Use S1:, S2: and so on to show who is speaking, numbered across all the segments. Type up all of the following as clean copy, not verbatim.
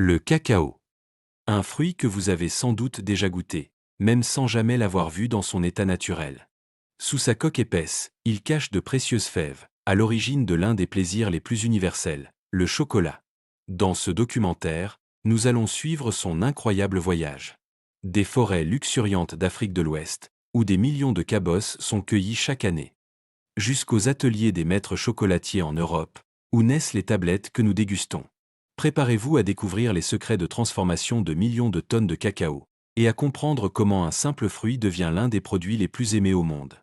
S1: Le cacao. Un fruit que vous avez sans doute déjà goûté, même sans jamais l'avoir vu dans son état naturel. Sous sa coque épaisse, il cache de précieuses fèves, à l'origine de l'un des plaisirs les plus universels, le chocolat. Dans ce documentaire, nous allons suivre son incroyable voyage. Des forêts luxuriantes d'Afrique de l'Ouest, où des millions de cabosses sont cueillis chaque année. Jusqu'aux ateliers des maîtres chocolatiers en Europe, où naissent les tablettes que nous dégustons. Préparez-vous à découvrir les secrets de transformation de millions de tonnes de cacao, et à comprendre comment un simple fruit devient l'un des produits les plus aimés au monde.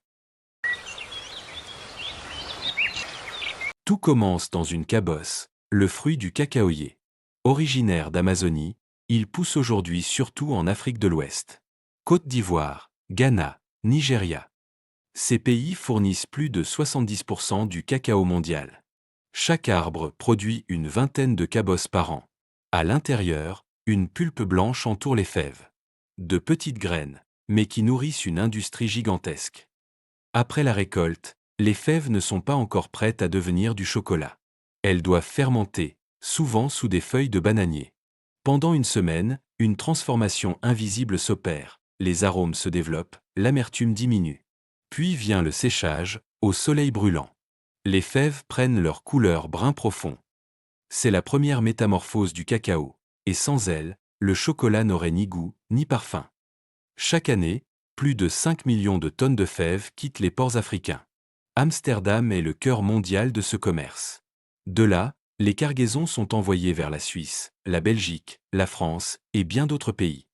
S1: Tout commence dans une cabosse, le fruit du cacaoyer. Originaire d'Amazonie, il pousse aujourd'hui surtout en Afrique de l'Ouest. Côte d'Ivoire, Ghana, Nigeria. Ces pays fournissent plus de 70% du cacao mondial. Chaque arbre produit une vingtaine de cabosses par an. À l'intérieur, une pulpe blanche entoure les fèves. De petites graines, mais qui nourrissent une industrie gigantesque. Après la récolte, les fèves ne sont pas encore prêtes à devenir du chocolat. Elles doivent fermenter, souvent sous des feuilles de bananier. Pendant une semaine, une transformation invisible s'opère, les arômes se développent, l'amertume diminue. Puis vient le séchage, au soleil brûlant. Les fèves prennent leur couleur brun profond. C'est la première métamorphose du cacao, et sans elle, le chocolat n'aurait ni goût, ni parfum. Chaque année, plus de 5 millions de tonnes de fèves quittent les ports africains. Amsterdam est le cœur mondial de ce commerce. De là, les cargaisons sont envoyées vers la Suisse, la Belgique, la France et bien d'autres pays.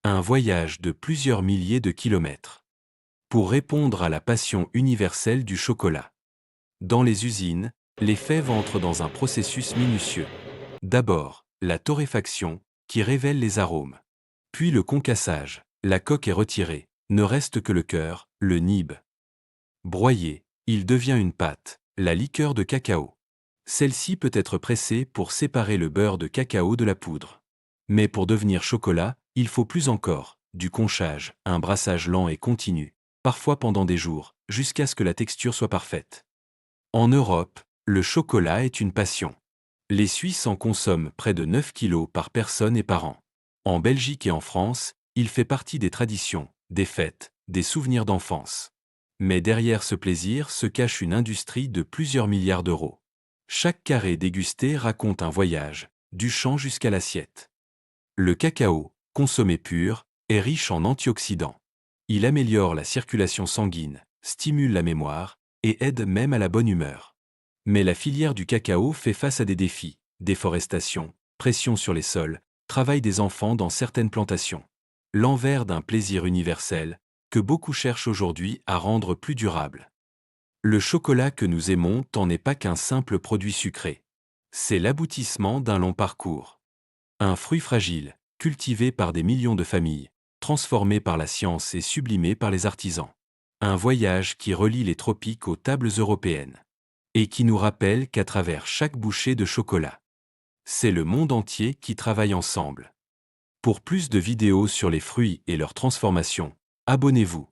S1: Un voyage de plusieurs milliers de kilomètres. Pour répondre à la passion universelle du chocolat. Dans les usines, les fèves entrent dans un processus minutieux. D'abord, la torréfaction, qui révèle les arômes. Puis le concassage, la coque est retirée, ne reste que le cœur, le nib. Broyé, il devient une pâte, la liqueur de cacao. Celle-ci peut être pressée pour séparer le beurre de cacao de la poudre. Mais pour devenir chocolat, il faut plus encore, du conchage, un brassage lent et continu, parfois pendant des jours, jusqu'à ce que la texture soit parfaite. En Europe, le chocolat est une passion. Les Suisses en consomment près de 9 kilos par personne et par an. En Belgique et en France, il fait partie des traditions, des fêtes, des souvenirs d'enfance. Mais derrière ce plaisir se cache une industrie de plusieurs milliards d'euros. Chaque carré dégusté raconte un voyage, du champ jusqu'à l'assiette. Le cacao, consommé pur, est riche en antioxydants. Il améliore la circulation sanguine, stimule la mémoire, et aide même à la bonne humeur. Mais la filière du cacao fait face à des défis, déforestation, pression sur les sols, travail des enfants dans certaines plantations. L'envers d'un plaisir universel, que beaucoup cherchent aujourd'hui à rendre plus durable. Le chocolat que nous aimons n'est pas qu'un simple produit sucré. C'est l'aboutissement d'un long parcours. Un fruit fragile, cultivé par des millions de familles, transformé par la science et sublimé par les artisans. Un voyage qui relie les tropiques aux tables européennes. Et qui nous rappelle qu'à travers chaque bouchée de chocolat, c'est le monde entier qui travaille ensemble. Pour plus de vidéos sur les fruits et leur transformation, abonnez-vous.